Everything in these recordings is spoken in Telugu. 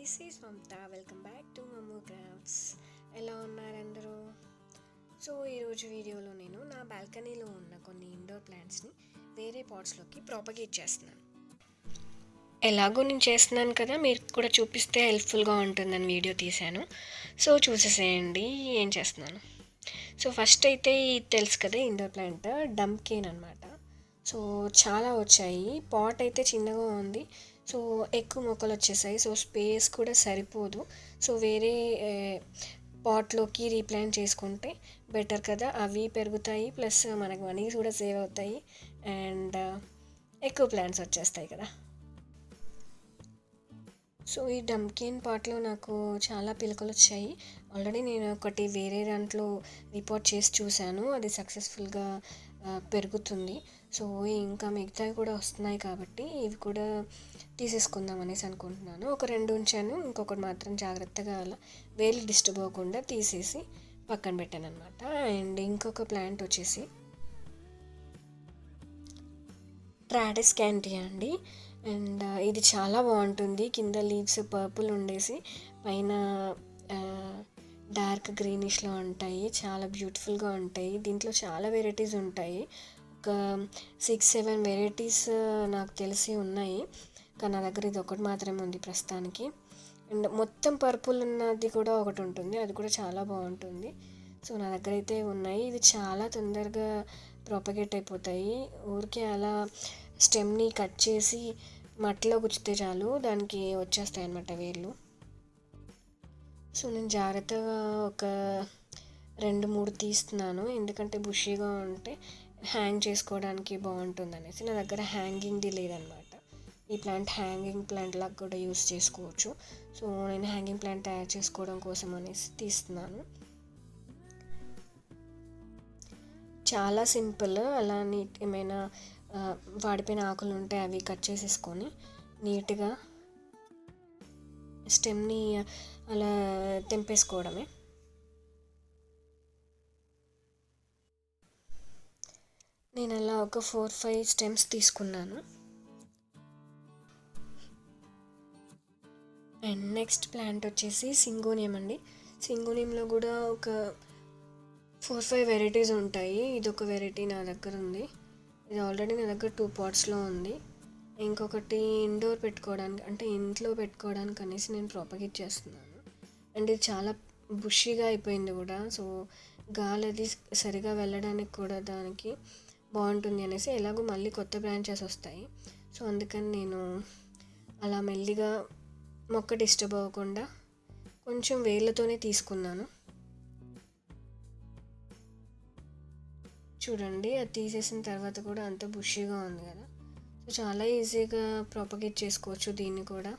This is Mamata. Welcome back to మమ్ము క్రాఫ్ట్స్. ఎలా ఉన్నారు అందరూ? సో ఈరోజు వీడియోలో నేను నా బాల్కనీలో ఉన్న కొన్ని ఇండోర్ ప్లాంట్స్ని వేరే పాట్స్లోకి ప్రాపగేట్ చేస్తున్నాను. ఎలాగో నేను చేస్తున్నాను కదా, మీరు కూడా చూపిస్తే హెల్ప్ఫుల్గా ఉంటుందని వీడియో తీశాను. సో చూసేసేయండి ఏం చేస్తున్నాను. సో ఫస్ట్ అయితే ఇది తెలుసు కదా, ఇండోర్ ప్లాంట్ డంప్కేన్ అనమాట. సో చాలా వచ్చాయి. పాట్ అయితే చిన్నగా ఉంది, సో ఎక్కువ మొక్కలు వచ్చేసాయి. సో స్పేస్ కూడా సరిపోదు. సో వేరే పాట్లోకి రీప్లాంట్ చేసుకుంటే బెటర్ కదా, అవి పెరుగుతాయి ప్లస్ మనకు మనీ కూడా సేవ్ అవుతాయి అండ్ ఎక్కువ ప్లాంట్స్ వచ్చేస్తాయి కదా. సో ఈ డంప్కిన్ పాట్లో నాకు చాలా పిలకలు వచ్చాయి. ఆల్రెడీ నేను ఒకటి వేరే దాంట్లో రిపోర్ట్ చేసి చూశాను, అది సక్సెస్ఫుల్గా పెరుగుతుంది. సో ఇంకా మిగతావి కూడా వస్తున్నాయి కాబట్టి ఇవి కూడా తీసేసుకుందాం అనేసి అనుకుంటున్నాను. ఒక 2 ఉంచాను, ఇంకొకటి మాత్రం జాగ్రత్తగా అలా వేలు డిస్టర్బ్ అవ్వకుండా తీసేసి పక్కన పెట్టాను అనమాట. అండ్ ఇంకొక ప్లాంట్ వచ్చేసి ట్రాడెస్ క్యాంటియా అండి. అండ్ ఇది చాలా బాగుంటుంది. కింద లీవ్స్ పర్పుల్ ఉండేసి పైన డార్క్ గ్రీనిష్లో ఉంటాయి. చాలా బ్యూటిఫుల్గా ఉంటాయి. దీంట్లో చాలా వెరైటీస్ ఉంటాయి. ఒక 6-7 వెరైటీస్ నాకు తెలిసి ఉన్నాయి, కానీ నా దగ్గర ఇది ఒకటి మాత్రమే ఉంది ప్రస్తుతానికి. అండ్ మొత్తం పర్పుల్ ఉన్నది కూడా ఒకటి ఉంటుంది, అది కూడా చాలా బాగుంటుంది. సో నా దగ్గర అయితే ఉన్నాయి. ఇవి చాలా తొందరగా ప్రాపగేట్ అయిపోతాయి. ఊరికే అలా స్టెమ్ని కట్ చేసి మట్టిలో గుచ్చితే చాలు, దానికి వచ్చేస్తాయి అన్నమాట వేర్లు. సో నేను జాగ్రత్తగా ఒక 2-3 తీస్తున్నాను, ఎందుకంటే బుషీగా ఉంటే హ్యాంగ్ చేసుకోవడానికి బాగుంటుంది అనేసి. నా దగ్గర హ్యాంగింగ్ది లేదనమాట. ఈ ప్లాంట్ హ్యాంగింగ్ ప్లాంట్ లాగా కూడా యూస్ చేసుకోవచ్చు. సో నేను హ్యాంగింగ్ ప్లాంట్ తయారు చేసుకోవడం కోసం అనేసి తీస్తున్నాను. చాలా సింపుల్. అలా నీట్ ఏమైనా వాడిపోయిన ఆకులు ఉంటే అవి కట్ చేసేసుకొని నీట్గా స్టెమ్ని అలా తెంపేసుకోవడమే. నేను అలా ఒక 4-5 స్టెమ్స్ తీసుకున్నాను. అండ్ నెక్స్ట్ ప్లాంట్ వచ్చేసి సింగోనియం అండి. సింగోనియంలో కూడా ఒక 4-5 వెరైటీస్ ఉంటాయి. ఇది ఒక వెరైటీ నా దగ్గర ఉంది. ఇది ఆల్రెడీ నా దగ్గర 2 పాట్స్లో ఉంది. ఇంకొకటి ఇండోర్ పెట్టుకోవడానికి, అంటే ఇంట్లో పెట్టుకోవడానికి అనేసి నేను ప్రాపగేట్ చేస్తున్నాను. అండ్ ఇది చాలా బుషీగా అయిపోయింది కూడా. సో గాలి అది సరిగా వెళ్ళడానికి కూడా దానికి బాగుంటుంది అనేసి, ఎలాగో మళ్ళీ కొత్త బ్రాంచెస్ వస్తాయి. సో అందుకని నేను అలా మెల్లిగా మొక్క డిస్టర్బ్ అవ్వకుండా కొంచెం వేళ్ళతోనే తీసుకున్నాను. చూడండి, అది తీసేసిన తర్వాత కూడా అంత బుషీగా ఉంది కదా. సో చాలా ఈజీగా ప్రాపగేట్ చేసుకోవచ్చు దీన్ని కూడా.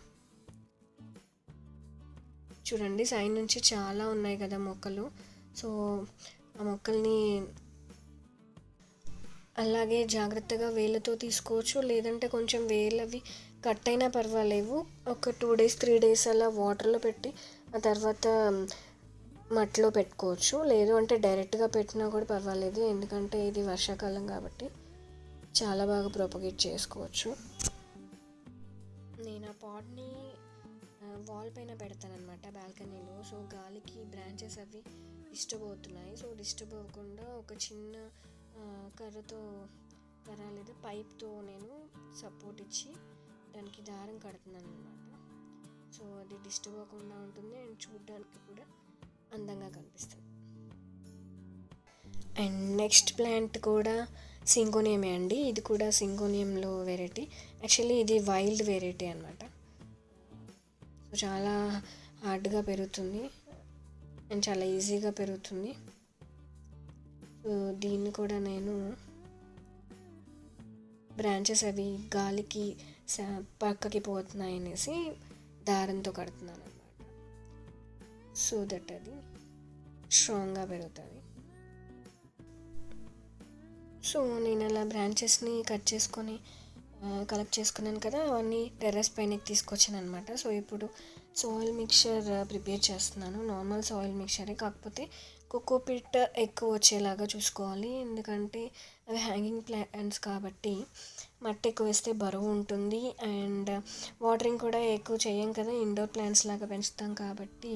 చూడండి సైడ్ నుంచి చాలా ఉన్నాయి కదా మొక్కలు. సో ఆ మొక్కల్ని అలాగే జాగ్రత్తగా వేళ్ళతో తీసుకోవచ్చు, లేదంటే కొంచెం వేళ్ళవి కట్ అయినా పర్వాలేవు. ఒక 2 days 3 days అలా వాటర్లో పెట్టి ఆ తర్వాత మట్టిలో పెట్టుకోవచ్చు. లేదు అంటే డైరెక్ట్గా పెట్టినా కూడా పర్వాలేదు, ఎందుకంటే ఇది వర్షాకాలం కాబట్టి చాలా బాగా ప్రాపగేట్ చేసుకోవచ్చు. నేను ఆ పాట్ని వాల్ పైన పెడతాను అనమాట బాల్కనీలో. సో గాలికి బ్రాంచెస్ అవి డిస్టర్బ్ అవుతున్నాయి. సో డిస్టర్బ్ అవ్వకుండా ఒక చిన్న కర్ర లేదా పైప్తో నేను సపోర్ట్ ఇచ్చి దానికి దారం కడుతున్నాను అనమాట. సో అది డిస్టర్బ్ అవ్వకుండా ఉంటుంది అండ్ చూడడానికి కూడా అందంగా కనిపిస్తుంది. అండ్ నెక్స్ట్ ప్లాంట్ కూడా సింగోనియమే అండి. ఇది కూడా సింగోనియంలో వెరైటీ. యాక్చువల్లీ ఇది వైల్డ్ వెరైటీ అనమాట. సో చాలా హార్డ్గా పెరుగుతుంది అండ్ చాలా ఈజీగా పెరుగుతుంది. సో దీన్ని కూడా నేను బ్రాంచెస్ అవి గాలికి పక్కకి పోతున్నాయి అనేసి దారంతో కడుతున్నాను అనమాట. సో దట్ అది స్ట్రాంగ్గా పెరుగుతుంది. సో నేను అలా బ్రాంచెస్ని కట్ చేసుకొని కలెక్ట్ చేసుకున్నాను కదా, అవన్నీ టెర్రస్ పైనకి తీసుకొచ్చాను అనమాట. సో ఇప్పుడు సాయిల్ మిక్చర్ ప్రిపేర్ చేస్తున్నాను. నార్మల్ సాయిల్ మిక్చరే, కాకపోతే కోకోపీట్ ఎక్కువ వచ్చేలాగా చూసుకోవాలి, ఎందుకంటే అవి హ్యాంగింగ్ ప్లాంట్స్ కాబట్టి మట్టి ఎక్కువ వేస్తే బరువు ఉంటుంది. అండ్ వాటరింగ్ కూడా ఎక్కువ చేయం కదా, ఇండోర్ ప్లాంట్స్ లాగా పెంచుతాం కాబట్టి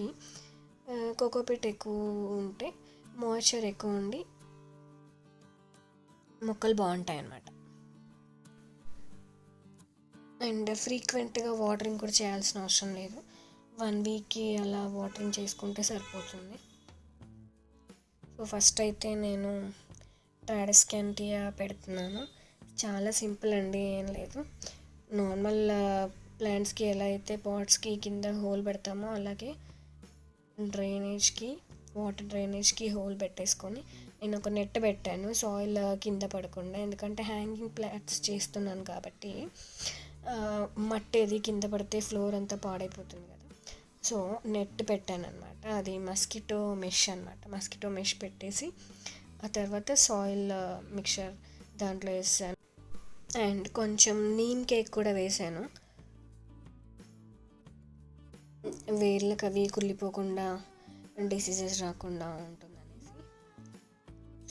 కోకోపీట్ ఎక్కువ ఉంటే మాయిశ్చర్ ఎక్కువ ఉండి మొక్కలు బాగుంటాయి అన్నమాట. అండ్ ఫ్రీక్వెంట్గా వాటరింగ్ కూడా చేయాల్సిన అవసరం లేదు, 1 వీక్కి అలా వాటరింగ్ చేసుకుంటే సరిపోతుంది. సో ఫస్ట్ అయితే నేను టెర్రస్ క్యాంటియా పెడుతున్నాను. చాలా సింపుల్ అండి, ఏం లేదు. నార్మల్ ప్లాంట్స్కి ఎలా అయితే పాట్స్కి కింద హోల్ పెడతామో అలాగే వాటర్ డ్రైనేజ్కి హోల్ పెట్టేసుకొని నేను ఒక నెట్ పెట్టాను సాయిల్ కింద పడకుండా, ఎందుకంటే హ్యాంగింగ్ ప్లాంట్స్ చేస్తున్నాను కాబట్టి మట్టి అది కింద పడితే ఫ్లోర్ అంతా పాడైపోతుంది కదా. సో నెట్ పెట్టాను అనమాట, అది మస్కిటో మెష్ పెట్టేసి ఆ తర్వాత సాయిల్ మిక్చర్ దాంట్లో వేసాను. అండ్ కొంచెం నీమ్ కేక్ కూడా వేసాను, వేర్లకు అవి కుళ్ళిపోకుండా డిసీజెస్ రాకుండా ఉంటుందనేసి.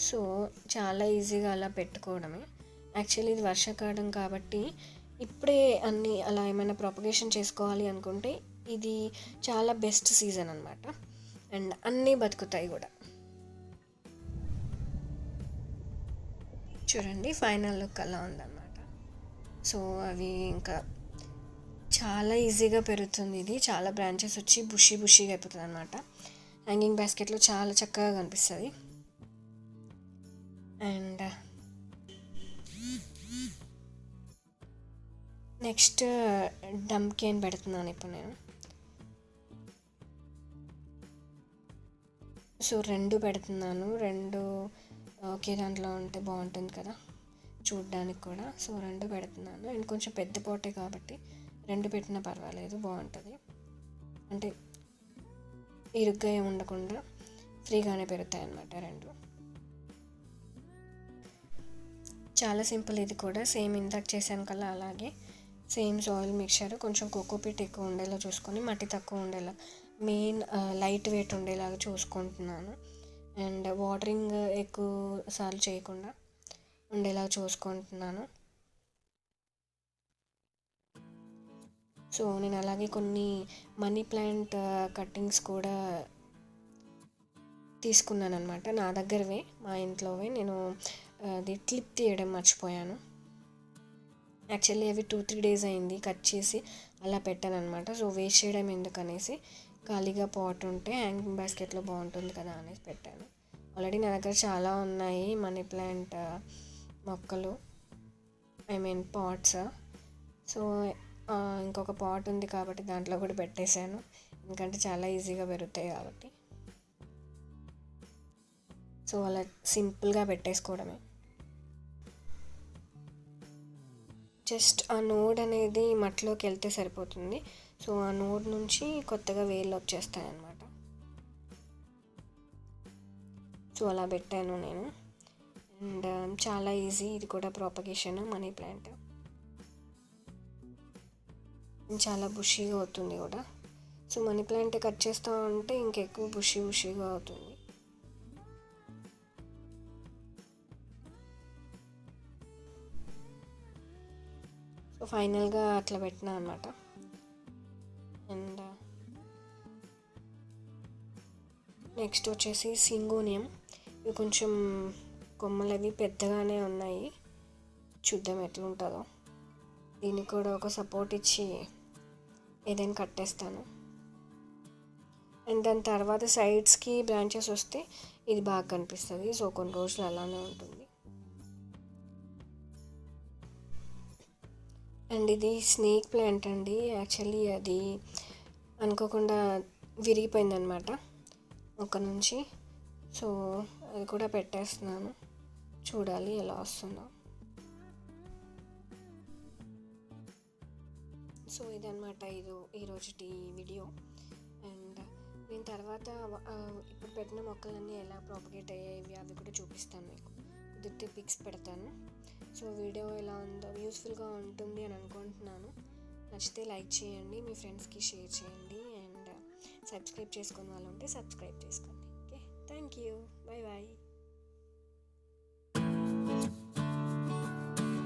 సో చాలా ఈజీగా అలా పెట్టుకోవడమే. యాక్చువల్లీ ఇది వర్షాకాలం కాబట్టి ఇప్పుడే అన్నీ అలా ఏమైనా ప్రొపగేషన్ చేసుకోవాలి అనుకుంటే ఇది చాలా బెస్ట్ సీజన్ అనమాట. అండ్ అన్నీ బతుకుతాయి కూడా. చూడండి ఫైనల్ లుక్ అలా ఉందన్నమాట. సో అవి ఇంకా చాలా ఈజీగా పెరుగుతుంది, ఇది చాలా బ్రాంచెస్ వచ్చి బుషీగా అయిపోతుంది అనమాట. హ్యాంగింగ్ బాస్కెట్లో చాలా చక్కగా కనిపిస్తుంది. అండ్ నెక్స్ట్ డంకేన్ పెడుతున్నాను ఇప్పుడు నేను. సో 2 పెడుతున్నాను, 2 ఒకే దాంట్లో ఉంటే బాగుంటుంది కదా చూడ్డానికి కూడా. సో 2 పెడుతున్నాను. అండ్ కొంచెం పెద్ద పోటే కాబట్టి 2 పెట్టినా పర్వాలేదు, బాగుంటుంది. అంటే ఇరుగ్గా ఉండకుండా ఫ్రీగానే పెరుగుతాయి అన్నమాట 2. చాలా సింపుల్ ఇది కూడా, సేమ్ ఇందాక చేశాను కదా అలాగే సేమ్ సాయిల్ మిక్చర్, కొంచెం కోకోపీట్ ఎక్కువ ఉండేలా చూసుకొని మట్టి తక్కువ ఉండేలా, మెయిన్ లైట్ వెయిట్ ఉండేలాగా చూసుకుంటున్నాను. అండ్ వాటరింగ్ ఎక్కువ సార్లు చేయకుండా ఉండేలా చూసుకుంటున్నాను. సో నేను అలాగే కొన్ని మనీ ప్లాంట్ కట్టింగ్స్ కూడా తీసుకున్నాను అనమాట, నా దగ్గరవే, మా ఇంట్లోవే. నేను అది క్లిప్ తీయడం మర్చిపోయాను. యాక్చువల్లీ అవి 2-3 డేస్ అయింది కట్ చేసి అలా పెట్టాను అనమాట. సో వేస్ట్ చేయడం ఎందుకనేసి ఖాళీగా పాట్ ఉంటే హ్యాంగింగ్ బాస్కెట్లో బాగుంటుంది కదా అనేసి పెట్టాను. ఆల్రెడీ నా దగ్గర చాలా ఉన్నాయి మనీ ప్లాంట్ మొక్కలు, పాట్స్. సో ఇంకొక పాట్ ఉంది కాబట్టి దాంట్లో కూడా పెట్టేశాను, ఎందుకంటే చాలా ఈజీగా పెరుగుతాయి కాబట్టి. సో అలా సింపుల్గా పెట్టేసుకోవడమే. జస్ట్ ఆ నోడ్ అనేది మట్టిలోకి వెళ్తే సరిపోతుంది. సో ఆ నోడ్ నుంచి కొత్తగా వేర్లు వచ్చేస్తాయి అన్నమాట. సో అలా పెట్టాను నేను. అండ్ చాలా ఈజీ ఇది కూడా ప్రాపగేషన్, మనీ ప్లాంట్ చాలా బుషీగా అవుతుంది కూడా. సో మనీ ప్లాంట్ కట్ చేస్తూ ఉంటే ఇంకెక్కువ బుషీగా అవుతుంది. సో ఫైనల్గా అట్లా పెట్టినా అనమాట. అండ్ నెక్స్ట్ వచ్చేసి సింగోనియం. ఇవి కొంచెం కొమ్మలు అవి పెద్దగానే ఉన్నాయి, చూద్దాం ఎట్లుంటుందో. దీనికి కూడా ఒక సపోర్ట్ ఇచ్చి ఏదైనా కట్టేస్తాను. అండ్ దాని తర్వాత సైడ్స్కి బ్రాంచెస్ వస్తే ఇది బాగా కనిపిస్తుంది. సో కొన్ని రోజులు అలానే ఉంటుంది. అండ్ ఇది స్నేక్ ప్లాంట్ అండి, యాక్చువల్లీ అది అనుకోకుండా విరిగిపోయిందనమాట మొక్క నుంచి. సో అది కూడా పెట్టేస్తున్నాను, చూడాలి ఎలా వస్తుందో. సో ఇదన్నమాట ఈరోజుటి వీడియో. అండ్ నేను తర్వాత ఇప్పుడు పెట్టిన మొక్కలన్నీ ఎలా ప్రాపగేట్ అయ్యాయి అవి కూడా చూపిస్తాను మీకు, కుదిరితే పిక్స్ పెడతాను. సో వీడియో ఎలా ఉందో యూస్ఫుల్గా ఉంటుంది అని అనుకుంటున్నాను. నచ్చితే లైక్ చేయండి, మీ ఫ్రెండ్స్కి షేర్ చేయండి. అండ్ సబ్స్క్రైబ్ చేసుకునే వాళ్ళు ఉంటే సబ్స్క్రైబ్ చేసుకోండి. Okay. Thank you. Bye bye.